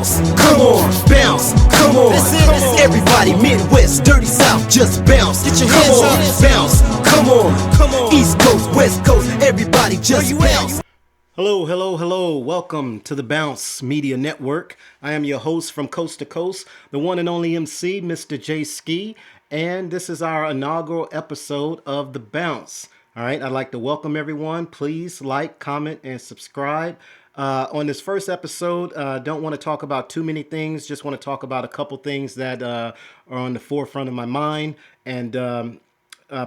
bounce, come on, bounce, come on. Everybody, Midwest, Dirty South, just bounce. Get your hands up, bounce, come on. East Coast, West Coast, everybody just bounce. Hello. Welcome to the Bounce Media Network. I am your host from coast to coast, the one and only MC, Mr. J Ski, and this is our inaugural episode of The Bounce. All right, I'd like to welcome everyone. Please like, comment, and subscribe. On this first episode, don't want to talk about too many things. Just want to talk about a couple things that are on the forefront of my mind. And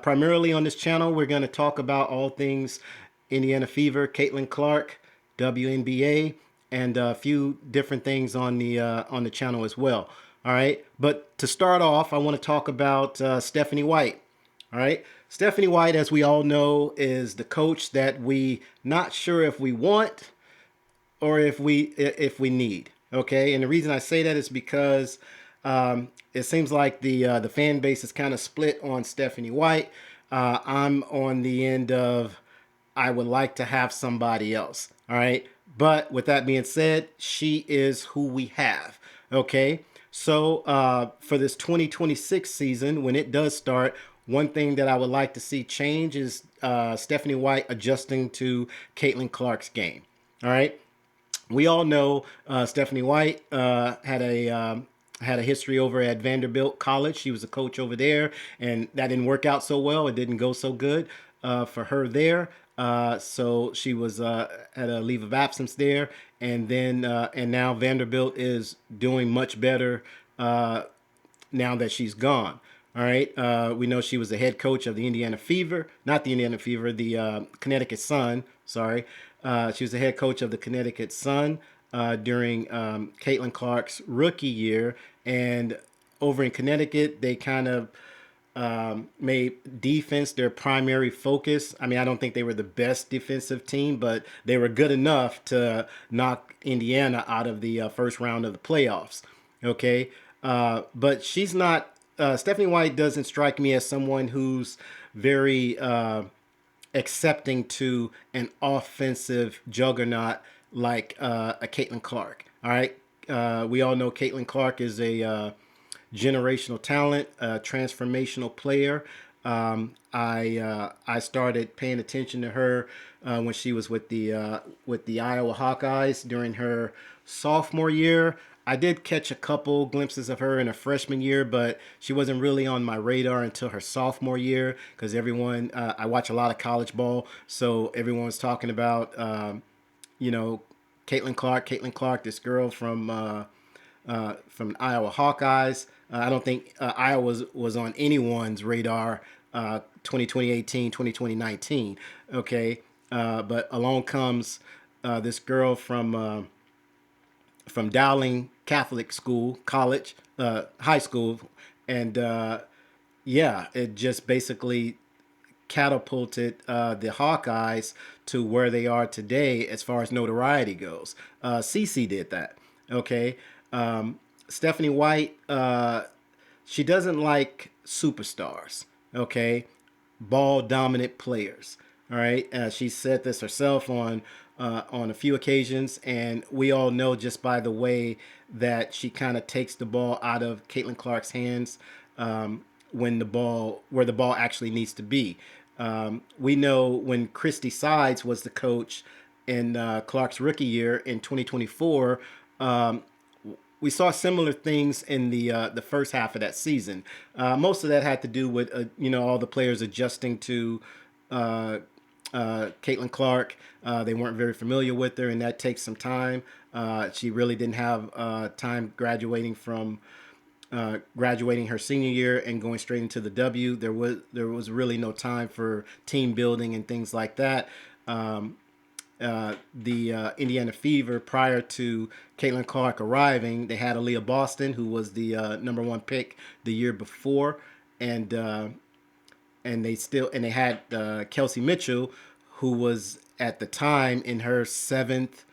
primarily on this channel, we're going to talk about all things Indiana Fever, Caitlin Clark, WNBA, and a few different things on the channel as well. All right, but to start off, I want to talk about Stephanie White. All right, Stephanie White, as we all know, is the coach that we not sure if we want or if we need. Okay, and the reason I say that is because it seems like the fan base is kind of split on Stephanie White. I'm on the end of I would like to have somebody else. All right, but with that being said, she is who we have. Okay, so for this 2026 season, when it does start, one thing that I would like to see change is Stephanie White adjusting to Caitlin Clark's game. All right. We all know Stephanie White had a history over at Vanderbilt College. She was a coach over there, and that didn't work out so well. It didn't go so good for her there. So she was at a leave of absence there, and then and now Vanderbilt is doing much better now that she's gone. All right. We know she was the head coach of the Indiana Fever, not the Indiana Fever, the Connecticut Sun. Sorry. She was the head coach of the Connecticut Sun during Caitlin Clark's rookie year. And over in Connecticut, they kind of made defense their primary focus. I mean, I don't think they were the best defensive team, but they were good enough to knock Indiana out of the first round of the playoffs. Okay. But she's not, Stephanie White doesn't strike me as someone who's very accepting to an offensive juggernaut like a Caitlin Clark. All right. We all know Caitlin Clark is a generational talent, transformational player. I started paying attention to her when she was with the Iowa Hawkeyes during her sophomore year. I did catch a couple glimpses of her in her freshman year, but she wasn't really on my radar until her sophomore year because everyone, I watch a lot of college ball, so everyone was talking about, Caitlin Clark, this girl from Iowa Hawkeyes. I don't think Iowa was on anyone's radar 2018, 2019. Okay, but along comes this girl from Dowling Catholic School, high school, and it just basically catapulted the Hawkeyes to where they are today as far as notoriety goes. Cece did that. Okay, Stephanie White, she doesn't like superstars. Okay, ball dominant players. All right, she said this herself on a few occasions, and we all know just by the way that she kind of takes the ball out of Caitlin Clark's hands where the ball actually needs to be. We know when Christy Sides was the coach in Clark's rookie year in 2024, we saw similar things in the first half of that season. Most of that had to do with all the players adjusting to Caitlin Clark. They weren't very familiar with her, and that takes some time. She really didn't have time graduating her senior year and going straight into the W. There was really no time for team building and things like that. The Indiana Fever, prior to Caitlin Clark arriving, they had Aaliyah Boston, who was the number one pick the year before, and they had Kelsey Mitchell, who was at the time in her sixth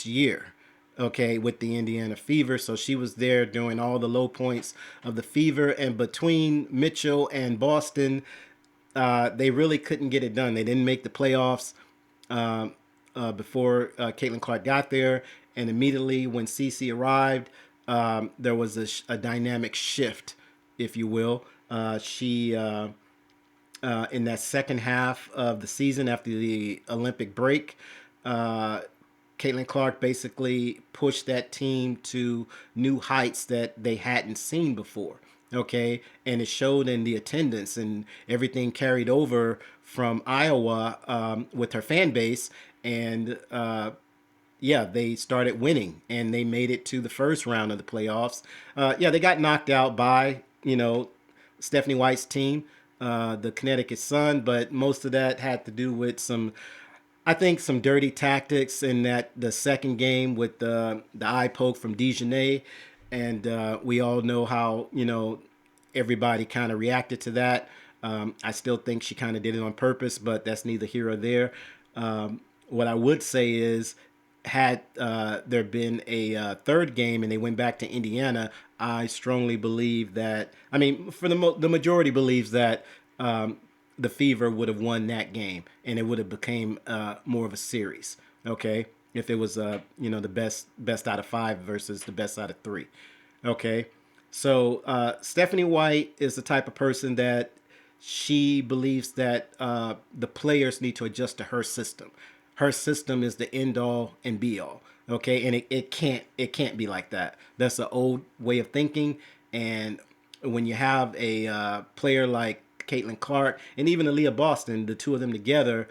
year, okay, with the Indiana Fever. So she was there during all the low points of the Fever, and between Mitchell and Boston, they really couldn't get it done. They didn't make the playoffs before Caitlin Clark got there, and immediately when Cece arrived, there was a dynamic shift, if you will. She in that second half of the season after the Olympic break, uh, Caitlin Clark basically pushed that team to new heights that they hadn't seen before. Okay, and it showed in the attendance and everything carried over from Iowa with her fan base, and yeah, they started winning and they made it to the first round of the playoffs. Yeah, they got knocked out by, Stephanie White's team, the Connecticut Sun, but most of that had to do with I think, some dirty tactics in that the second game with the eye poke from Delusions, and we all know how everybody kind of reacted to that. I still think she kind of did it on purpose, but that's neither here or there. What I would say is, had there been a third game and they went back to Indiana, I strongly believe that. I mean, for the majority believes that the Fever would have won that game and it would have became more of a series. Okay, if it was the best out of five versus the best out of three. Okay, so Stephanie White is the type of person that she believes that the players need to adjust to her system. Her system is the end all and be all. Okay, and it can't be like that. That's an old way of thinking. And when you have a player like Caitlin Clark and even Aaliyah Boston, the two of them together,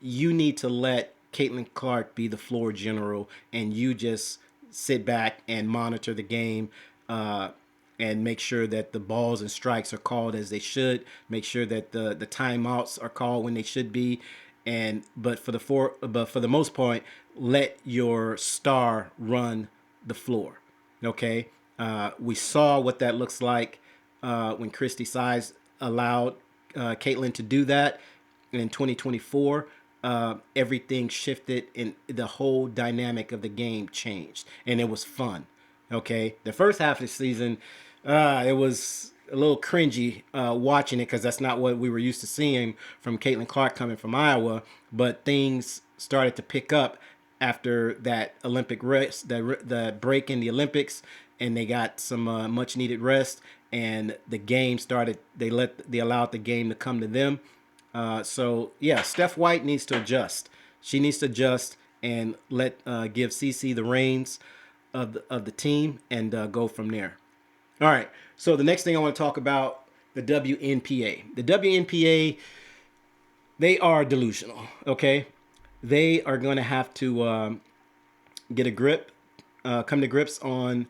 you need to let Caitlin Clark be the floor general, and you just sit back and monitor the game. And make sure that the balls and strikes are called as they should. Make sure that the timeouts are called when they should be, and but for the most part, let your star run the floor. Okay, we saw what that looks like when Christy Size allowed Caitlin to do that in 2024. Everything shifted and the whole dynamic of the game changed, and it was fun. Okay, the first half of the season, it was a little cringy watching it because that's not what we were used to seeing from Caitlin Clark coming from Iowa. But things started to pick up after that Olympic rest, the break in the Olympics, and they got some much needed rest. And the game started. They allowed the game to come to them. So yeah, Steph White needs to adjust. She needs to adjust and give CC the reins of the team and go from there. All right. So the next thing I want to talk about, the WNPA. The WNPA, they are delusional. Okay, they are going to have to get a grip, come to grips on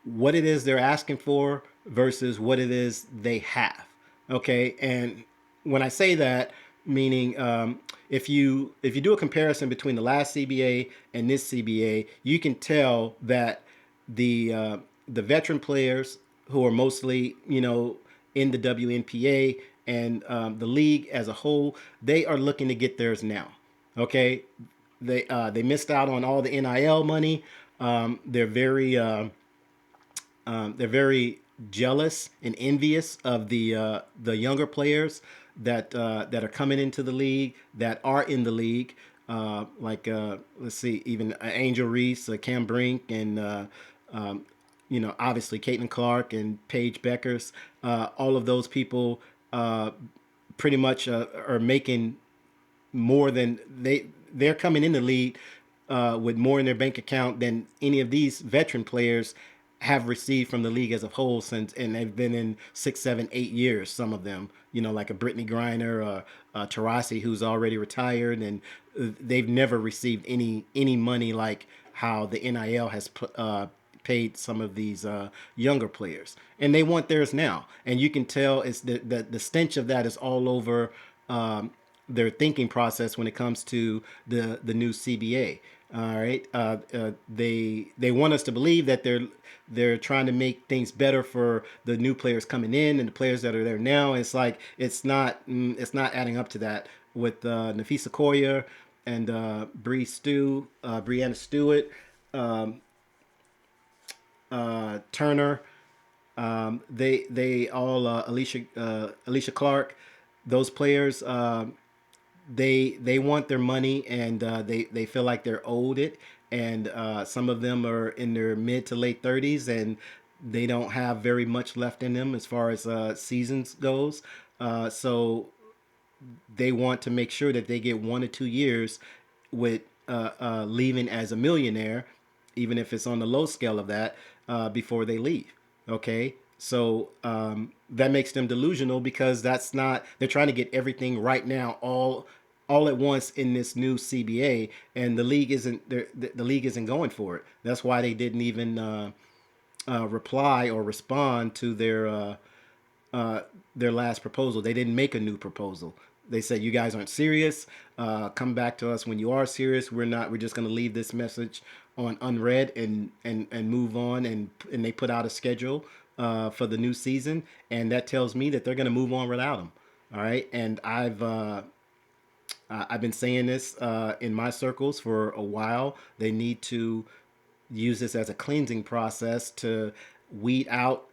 what it is they're asking for versus what it is they have. Okay, and when I say that, meaning if you do a comparison between the last CBA and this CBA, you can tell that the veteran players who are mostly in the WNPA and the league as a whole, they are looking to get theirs now. Okay, they missed out on all the NIL money. They're very jealous and envious of the younger players that are coming into the league, that are in the league. Let's see, even Angel Reese, Cam Brink, and obviously Caitlin Clark and Paige Beckers. All of those people pretty much are making more than they're coming in the league with more in their bank account than any of these veteran players have received from the league as a whole since, and they've been in 6, 7, 8 years. Some of them, like a Brittany Griner, Tarasi, who's already retired, and they've never received any money like how the NIL has paid some of these younger players, and they want theirs now. And you can tell it's the stench of that is all over their thinking process when it comes to the new CBA. All right, they want us to believe that they're trying to make things better for the new players coming in and the players that are there now. It's like it's not adding up to that with Nafisa Koya and Brianna Stewart, Turner. They all Alicia Clark. Those players. They want their money and they feel like they're owed it, and some of them are in their mid to late 30s, and they don't have very much left in them as far as seasons goes. So they want to make sure that they get 1 or 2 years with leaving as a millionaire, even if it's on the low scale of that, before they leave. Okay, so that makes them delusional because that's not. They're trying to get everything right now, all at once in this new CBA, and the league isn't. The league isn't going for it. That's why they didn't even reply or respond to their last proposal. They didn't make a new proposal. They said, "You guys aren't serious. Come back to us when you are serious. We're not. We're just going to leave this message on unread and move on." And they put out a schedule for the new season, and that tells me that they're going to move on without him. All right, and I've been saying this in my circles for a while. They need to use this as a cleansing process to weed out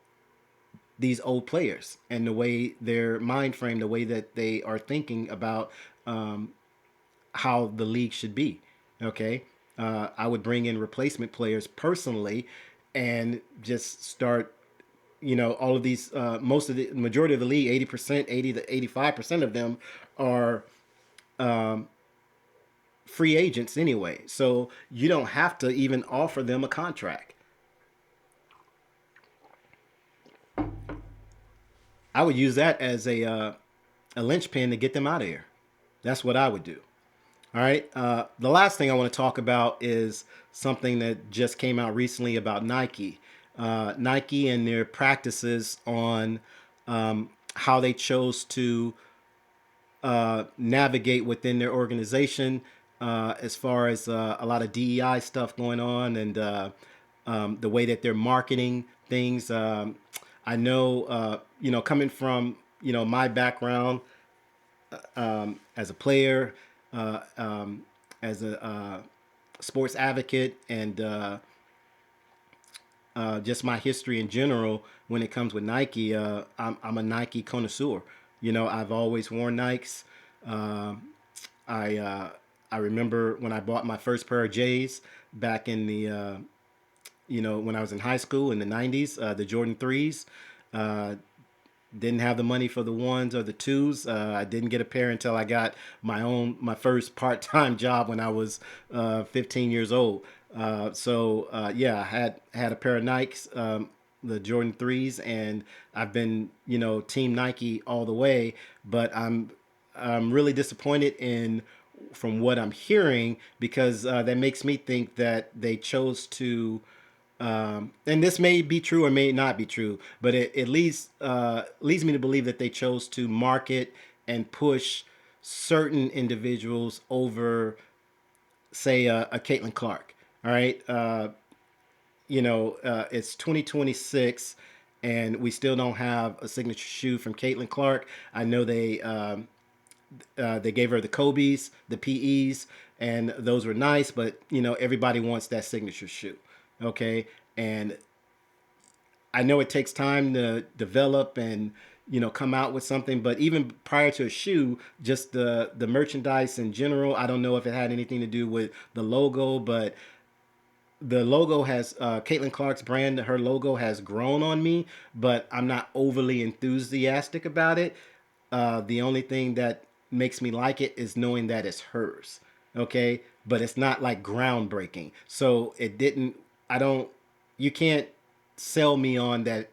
these old players and the way their mind frame, the way that they are thinking about how the league should be. Okay, I would bring in replacement players personally, and just start. All of these, most of the majority of the league, 80%, 80 to 85% of them are free agents anyway. So you don't have to even offer them a contract. I would use that as a linchpin to get them out of here. That's what I would do. All right. The last thing I want to talk about is something that just came out recently about Nike. Nike and their practices on how they chose to navigate within their organization, as far as a lot of DEI stuff going on, and the way that they're marketing things. I know, coming from my background as a player, as a sports advocate, and just my history in general when it comes with Nike. I'm a Nike connoisseur. I've always worn Nikes. I remember when I bought my first pair of J's back in the when I was in high school in the '90s, the Jordan threes. Didn't have the money for the ones or the twos. I didn't get a pair until I got my first part-time job when I was 15 years old. Yeah, I had a pair of Nikes, the Jordan threes, and I've been Team Nike all the way. But I'm really disappointed in from what I'm hearing, because that makes me think that they chose to and this may be true or may not be true, but it at least leads me to believe that they chose to market and push certain individuals over, say, a Caitlin Clark. All right, it's 2026, and we still don't have a signature shoe from Caitlin Clark. I know they gave her the Kobe's, the PEs, and those were nice, but everybody wants that signature shoe. Okay, and I know it takes time to develop and come out with something, but even prior to a shoe, just the merchandise in general, I don't know if it had anything to do with the logo, but the logo has Caitlin Clark's brand. Her logo has grown on me, but I'm not overly enthusiastic about it. The only thing that makes me like it is knowing that it's hers. Okay, but it's not like groundbreaking. So it didn't. I don't. You can't sell me on that.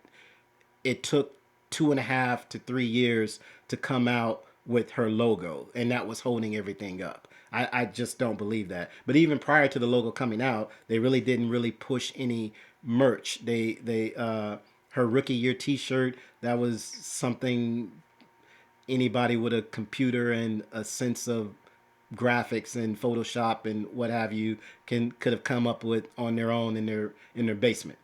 It took 2.5 to 3 years to come out with her logo, and that was holding everything up. I just don't believe that. But even prior to the logo coming out, they really didn't really push any merch. They her rookie year T-shirt, that was something anybody with a computer and a sense of graphics and Photoshop and what have you could have come up with on their own in their basement.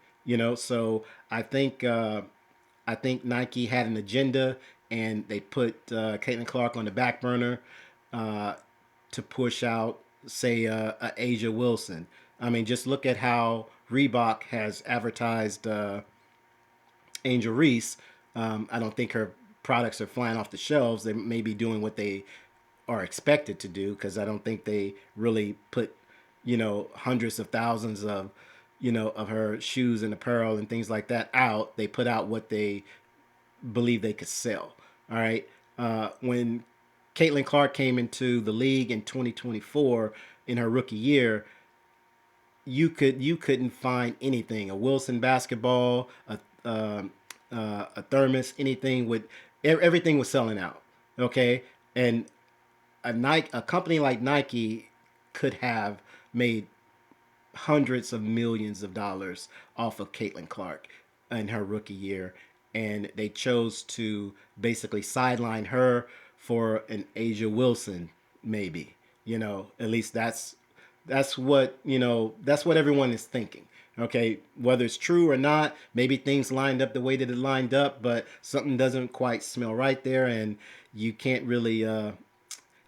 So I think Nike had an agenda, and they put Caitlin Clark on the back burner uh, to push out, say, Asia Wilson. I mean, just look at how Reebok has advertised Angel Reese. I don't think her products are flying off the shelves. They may be doing what they are expected to do, because I don't think they really put hundreds of thousands of, of her shoes and apparel and things like that out. They put out what they believe they could sell. All right. When Caitlin Clark came into the league in 2024 in her rookie year, you couldn't find anything, a Wilson basketball, a thermos, anything with everything was selling out. Okay, and a company like Nike could have made hundreds of millions of dollars off of Caitlin Clark in her rookie year, and they chose to basically sideline her for an Asia Wilson, maybe. At least that's what everyone is thinking. Okay, whether it's true or not, maybe things lined up the way that it lined up, but something doesn't quite smell right there, and you can't really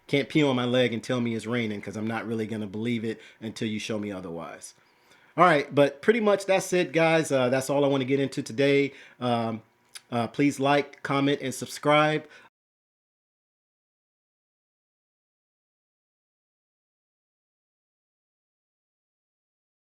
can't pee on my leg and tell me it's raining, because I'm not really gonna believe it until you show me otherwise. All right, but pretty much that's it, guys. That's all I want to get into today. Please like, comment, and subscribe.